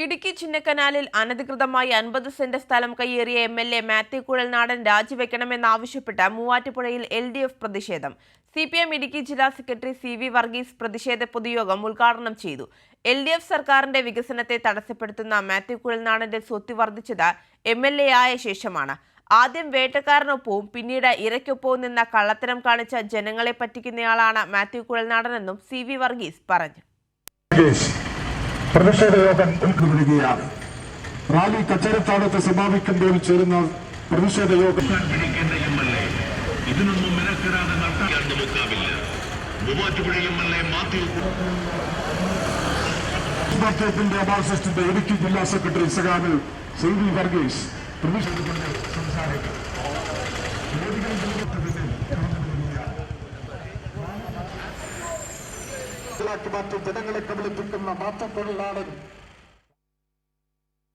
ഇടുക്കി ചിന്നക്കനാലിൽ അനധികൃതമായി 50 സെന്റ് സ്ഥലം കയ്യേറിയ എംഎൽഎ മാത്യു കുഴൽനാടൻ രാജിവെക്കണമെന്നാവശ്യപ്പെട്ട് മൂവാറ്റുപുഴയിൽ LDF പ്രതിഷേധം. CPM ഇടുക്കി ജില്ലാ സെക്രട്ടറി CV വർഗീസ് പ്രതിഷേധ പൊതുയോഗം ഉദ്ഘാടനം ചെയ്തു. LDF സർക്കാരിന്റെ വികസനത്തെ തടസ്സപ്പെടുത്തുന്ന മാത്യു കുഴൽനാടന്റെ സ്വത്ത് വർദ്ധിച്ചത് MLA ആയ ശേഷമാണ്. ആദ്യം വേട്ടക്കാരനൊപ്പവും പിന്നീട് ഇരയ്ക്കൊപ്പവും നിന്ന കള്ളത്തരം കാണിച്ച ജനങ്ങളെ പറ്റിക്കുന്നയാളാണ് മാത്യു കുഴൽനാടനെന്നും CV വർഗീസ് പറഞ്ഞു. പ്രതിഷേധ യോഗം ഉൾക്കൊള്ളുകയാണ്. റാലി കച്ചേരത്താടത്ത് സമാപിക്കുമ്പോൾ ചേരുന്ന പ്രതിഷേധ യോഗം ഇതിനൊന്നും മെനക്കെടാതെ നടത്താൻ നോക്കാവില്ല. മൂവാറ്റുപുഴ MLA മാത്യുവിന്റെ മാർക്സിസ്റ്റിന്റെ ഇടുക്കി ജില്ലാ സെക്രട്ടറി സഖാവ് CV വർഗീസ് പ്രതിഷേധത്തിന്റെ സംസാരിക്കും. ജനങ്ങളെ കബളിപ്പിക്കുന്ന മാത്യു കുഴൽനാടൻ